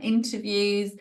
interviews,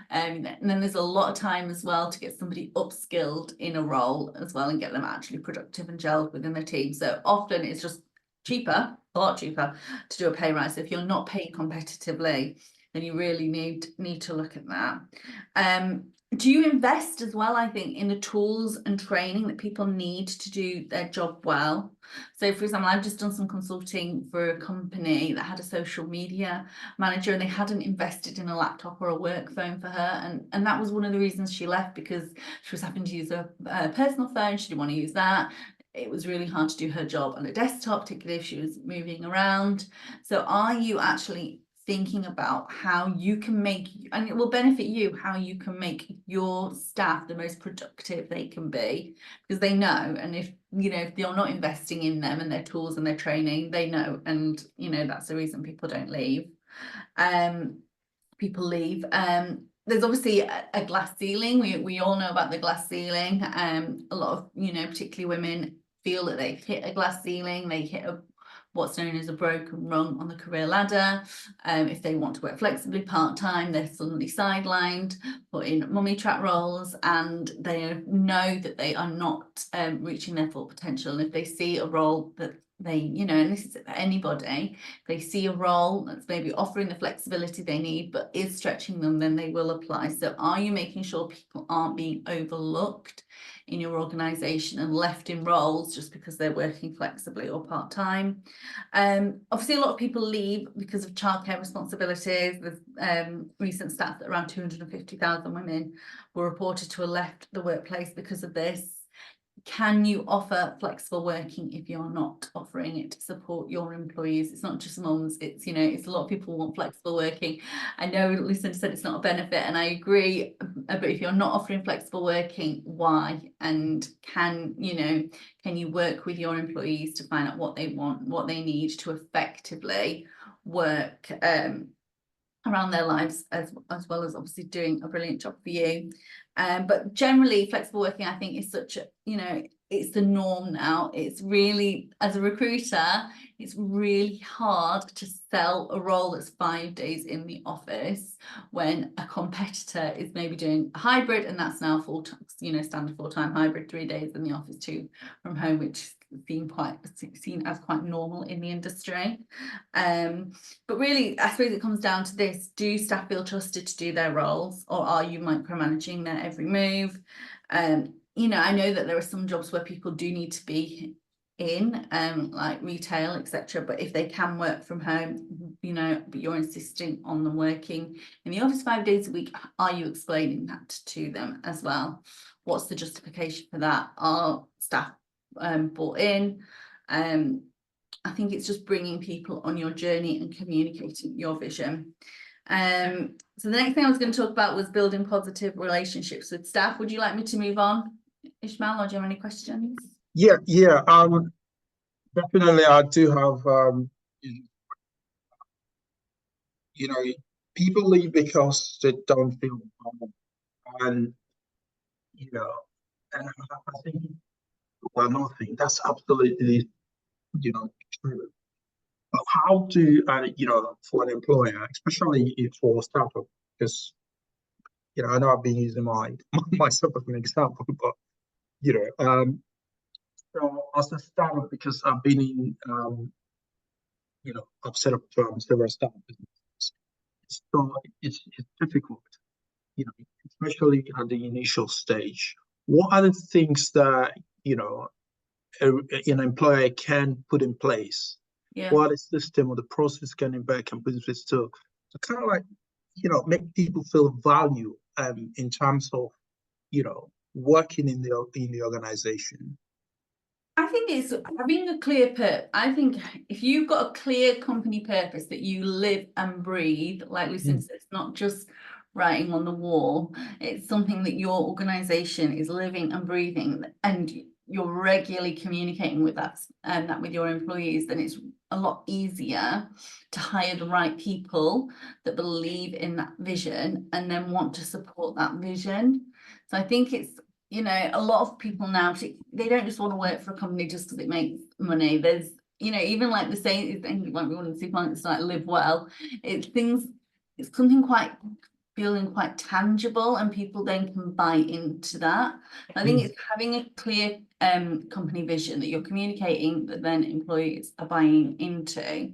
and then there's a lot of time as well to get somebody upskilled in a role as well and get them actually productive and gelled within the team. So often it's just cheaper, a lot cheaper, to do a pay rise. So if you're not paying competitively, then you really need to look at that. Do you invest as well, I think, in the tools and training that people need to do their job well? So, for example, I've just done some consulting for a company that had a social media manager, and they hadn't invested in a laptop or a work phone for her. And that was one of the reasons she left, because she was having to use a personal phone. She didn't want to use that. It was really hard to do her job on a desktop, particularly if she was moving around. So are you actually thinking about how you can make, and it will benefit you, how you can make your staff the most productive they can be, because they know, and if you're not investing in them and their tools and their training, they know, and that's the reason people don't leave. People leave. There's obviously a glass ceiling. We all know about the glass ceiling. A lot of particularly women feel that they've hit a glass ceiling. They hit what's known as a broken rung on the career ladder. If they want to work flexibly part-time, they're suddenly sidelined, put in mummy trap roles, and they know that they are not reaching their full potential. And if they see a role that they, and this is for anybody, if they see a role that's maybe offering the flexibility they need but is stretching them, then they will apply. So are you making sure people aren't being overlooked in your organisation and left in roles just because they're working flexibly or part-time? Obviously, a lot of people leave because of childcare responsibilities. There's recent stats that around 250,000 women were reported to have left the workplace because of this. Can you offer flexible working if you're not offering it to support your employees? It's not just mums, it's it's a lot of people want flexible working. I know Lucinda said it's not a benefit, and I agree, but if you're not offering flexible working, why? And can you work with your employees to find out what they want, what they need to effectively work around their lives, as well as obviously doing a brilliant job for you. But generally, flexible working, I think, is such a, it's the norm now. It's really, as a recruiter, it's really hard to sell a role that's 5 days in the office when a competitor is maybe doing a hybrid, and that's now standard full-time hybrid, 3 days in the office, 2 from home, which seen as quite normal in the industry. But really, I suppose it comes down to this: do staff feel trusted to do their roles, or are you micromanaging their every move? I know that there are some jobs where people do need to be in, like retail, etc. But if they can work from home, but you're insisting on them working in the office 5 days a week, are you explaining that to them as well? What's the justification for that? Are staff bought in? I think it's just bringing people on your journey and communicating your vision. So the next thing I was going to talk about was building positive relationships with staff. Would you like me to move on, Ishmael, or do you have any questions? Yeah. Definitely, I do have. People leave because they don't feel normal, and and I think, well, nothing. That's absolutely, true. But how to, for an employer, especially if for a startup, because I know I've been using myself as an example, but so as a startup, because I've been in, I've set up several startup businesses, so it's difficult, especially at the initial stage. What are the things that an employer can put in place? Yeah. What is the system or the process can put in place to kind of like make people feel value in terms of working in the organization? I think it's having a clear purpose. I think if you've got a clear company purpose that you live and breathe, like Lucinda said, it's not just writing on the wall. It's something that your organization is living and breathing, and you're regularly communicating with that and that with your employees, then it's a lot easier to hire the right people that believe in that vision and then want to support that vision. So I think it's, a lot of people now, they don't just want to work for a company just because it makes money. There's, even like the saying, like we want to see clients like live well. It's things, it's something quite feeling quite tangible, and people then can buy into that. I think it's having a clear company vision that you're communicating, that then employees are buying into.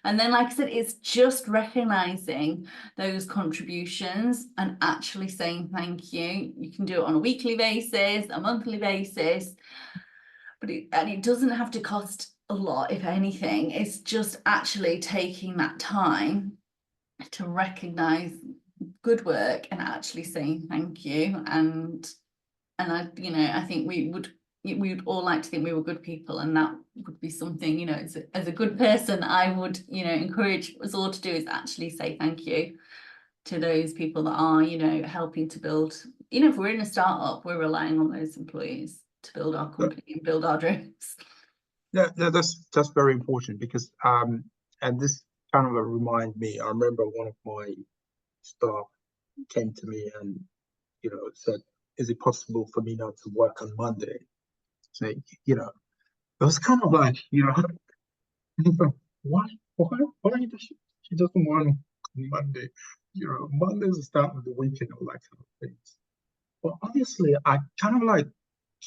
And then, like I said, it's just recognizing those contributions and actually saying thank you. You can do it on a weekly basis, a monthly basis, but it doesn't have to cost a lot, if anything. It's just actually taking that time to recognize good work and actually saying thank you. And I, you know, I think we would all like to think we were good people, and that would be something, you know, as a good person, I would, you know, encourage us all to do, is actually say thank you to those people that are, you know, helping to build. You know, if we're in a startup, we're relying on those employees to build our company and build our dreams. Yeah, that's very important, because and this kind of remind me. I remember one of my staff came to me and, you know, said, "Is it possible for me not to work on Monday?" So, you know, it was kind of like, you know, why does she doesn't want Monday? You know, Monday's the start of the weekend, all that kind of things. But obviously, I kind of like,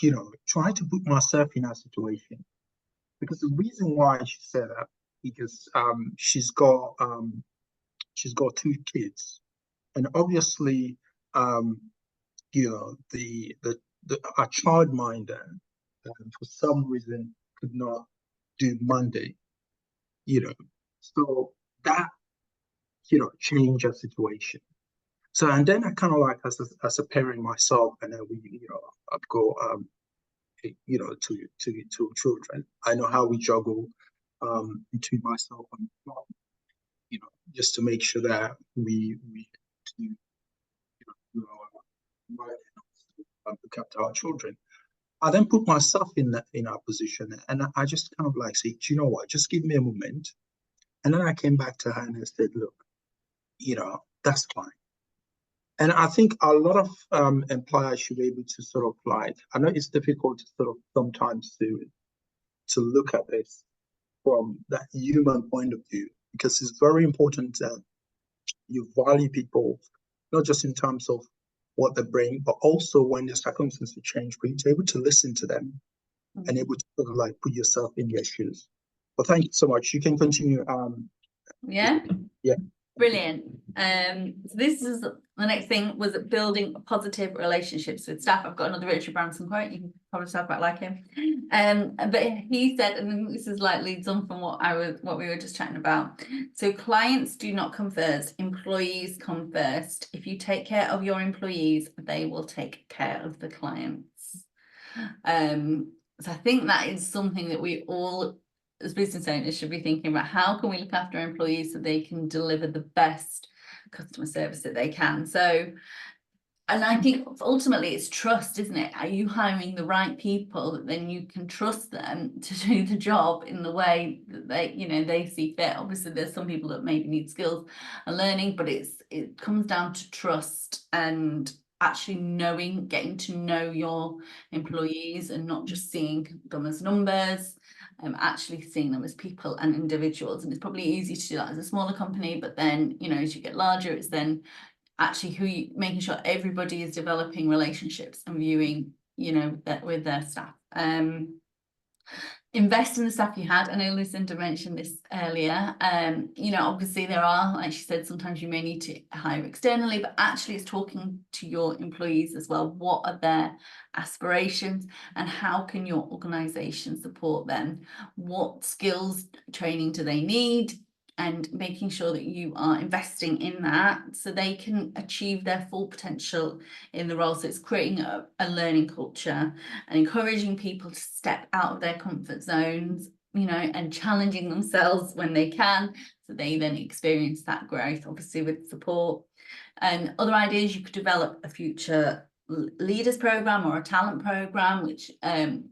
you know, try to put myself in that situation, because the reason why she said that, because she's got 2 kids, and obviously, you know, our childminder, for some reason could not do Monday, you know, so that, you know, changed our situation. So, and then I kind of like, as a parent myself, and then we, you know, I've got you know, two children. I know how we juggle between myself and my mom, you know, just to make sure that we do, you know, right, look after our children. I then put myself in our position, and I just kind of like say, do you know what? Just give me a moment. And then I came back to her and I said, look, you know, that's fine. And I think a lot of employers should be able to sort of like, I know it's difficult to sort of sometimes to look at this from that human point of view, because it's very important that you value people, not just in terms of what they bring, but also when the circumstances change, for you to be able to listen to them and able to sort of like put yourself in their shoes. But thank you so much. You can continue. Yeah. Yeah. Brilliant. So this is the next thing, was building positive relationships with staff. I've got another Richard Branson quote. You can probably talk about like him. But he said, and this is like leads on from what we were just chatting about. So clients do not come first, employees come first. If you take care of your employees, they will take care of the clients. So I think that is something that we all, as business owners, should be thinking about. How can we look after our employees so they can deliver the best customer service that they can? So, and I think ultimately it's trust, isn't it? Are you hiring the right people that then you can trust them to do the job in the way that they, you know, they see fit? Obviously, there's some people that maybe need skills and learning, but it comes down to trust and actually knowing, getting to know your employees and not just seeing them as numbers. Actually seeing them as people and individuals. And it's probably easy to do that as a smaller company, but then, you know, as you get larger, it's then actually making sure everybody is developing relationships and viewing, you know, that with their staff. Invest in the staff you had. I know Lucinda mentioned this earlier. You know, obviously there are, like she said, sometimes you may need to hire externally, but actually it's talking to your employees as well. What are their aspirations and how can your organization support them? What skills training do they need? And making sure that you are investing in that so they can achieve their full potential in the role. So it's creating a learning culture and encouraging people to step out of their comfort zones, you know, and challenging themselves when they can, so they then experience that growth, obviously with support. And other ideas, you could develop a future leaders program or a talent program, which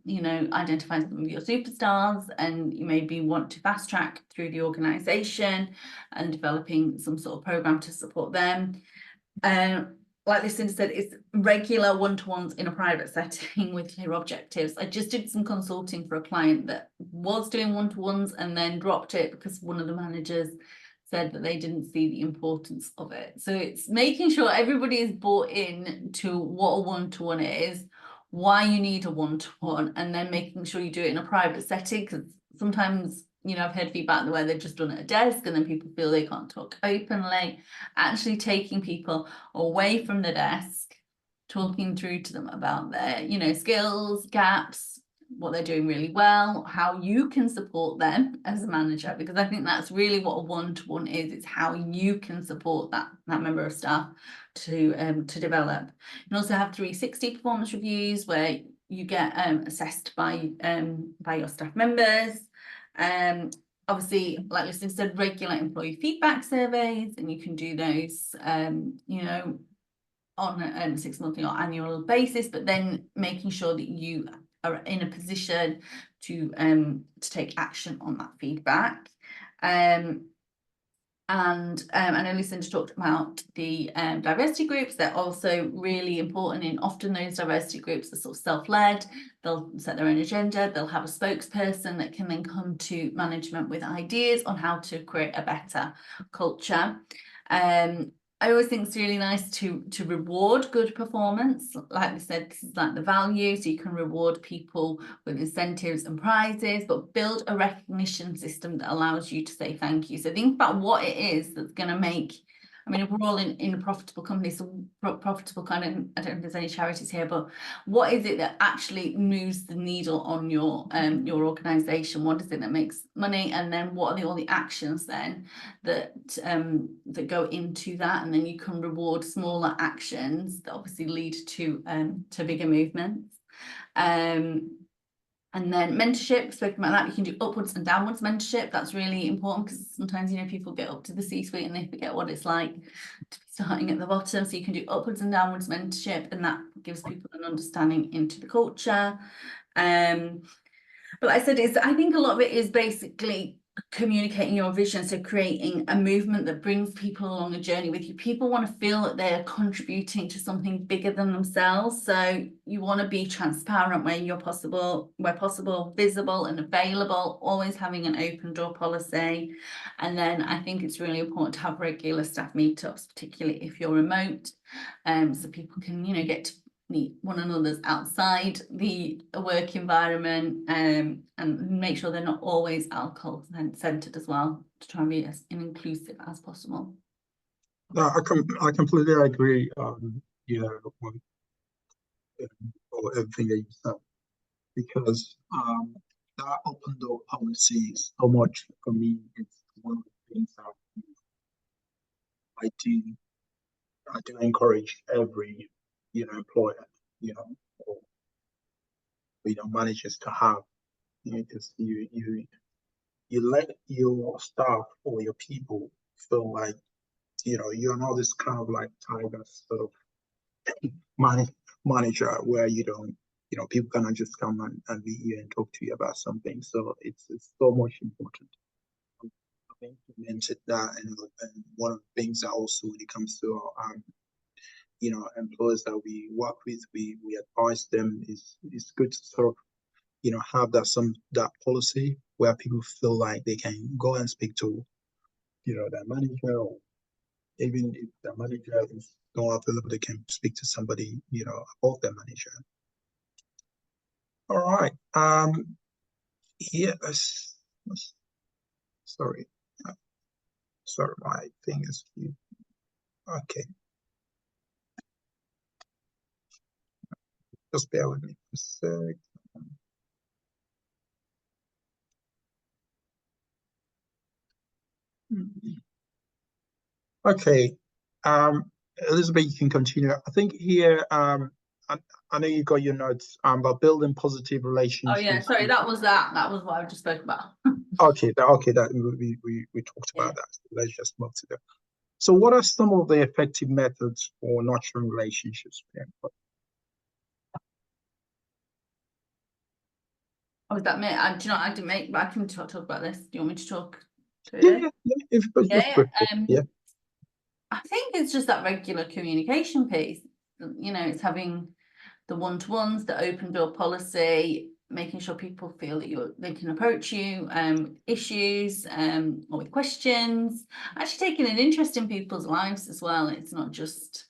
you know, identifies some of your superstars, and you maybe want to fast track through the organization and developing some sort of program to support them. Like Lucinda said, it's regular one-to-ones in a private setting with clear objectives. I just did some consulting for a client that was doing one-to-ones and then dropped it because one of the managers said that they didn't see the importance of it. So it's making sure everybody is bought in to what a one-to-one is, why you need a one-to-one, and then making sure you do it in a private setting, because sometimes, you know, I've heard feedback where they've just done it at a desk and then people feel they can't talk openly. Actually taking people away from the desk, talking through to them about their, you know, skills, gaps, what they're doing really well, how you can support them as a manager, because I think that's really what a one-to-one is. It's how you can support that member of staff to develop. You also have 360 performance reviews where you get assessed by your staff members. Obviously, like Lucinda said, regular employee feedback surveys, and you can do those you know, on a 6 monthly or annual basis, but then making sure that you are in a position to take action on that feedback. And I know Lucinda talked about the diversity groups. They're also really important, and often those diversity groups are sort of self-led. They'll set their own agenda, they'll have a spokesperson that can then come to management with ideas on how to create a better culture. I always think it's really nice to reward good performance. Like we said, this is like the value, so you can reward people with incentives and prizes, but build a recognition system that allows you to say thank you. So think about what it is that's going to make, I mean, if we're all in a profitable company, so profitable kind of, I don't know if there's any charities here, but what is it that actually moves the needle on your organisation? What is it that makes money? And then what are all the actions then that go into that? And then you can reward smaller actions that obviously lead to bigger movements. And then mentorship, spoken about that, you can do upwards and downwards mentorship. That's really important because sometimes, you know, people get up to the C-suite and they forget what it's like to be starting at the bottom. So you can do upwards and downwards mentorship, and that gives people an understanding into the culture. But like I said, I think a lot of it is basically communicating your vision, so creating a movement that brings people along a journey with you. People want to feel that they're contributing to something bigger than themselves, so you want to be transparent where possible, visible and available, always having an open door policy. And then I think it's really important to have regular staff meetups, particularly if you're remote, so people can, you know, get to meet one another's outside the work environment, and make sure they're not always alcohol centered as well, to try and be as inclusive as possible. No, I completely agree. Yeah, on everything that you said, because that open door policy is so much for me. It's one of the things that I do encourage every, you know, employer, you know, or, you know, managers to have. You know, because you let your staff or your people feel like, you know, you're not this kind of like tiger sort of manager where you don't, you know, people cannot just come and meet you and talk to you about something. So it's so much important. I've implemented that, and one of the things that also when it comes to you know, employers that we work with, we advise them is good to sort of, you know, have that policy where people feel like they can go and speak to, you know, their manager, or even if the manager is not available, they can speak to somebody, you know, above their manager. All right. Here, sorry, my thing is okay. Just bear with me for a sec. Okay. Elizabeth, you can continue. I think here, I know you got your notes, about building positive relationships. Oh yeah, sorry, that was what I just spoke about. Okay, that we talked about that. So let's just move to that. So what are some of the effective methods for nurturing relationships with employees? Oh, is that me? Do you know, I didn't make, but I can talk about this. Do you want me to talk to Yeah, it? if Yeah, I think it's just that regular communication piece. You know, it's having the one-to-ones, the open door policy, making sure people feel that they can approach you, issues, or with questions, actually taking an interest in people's lives as well. It's not just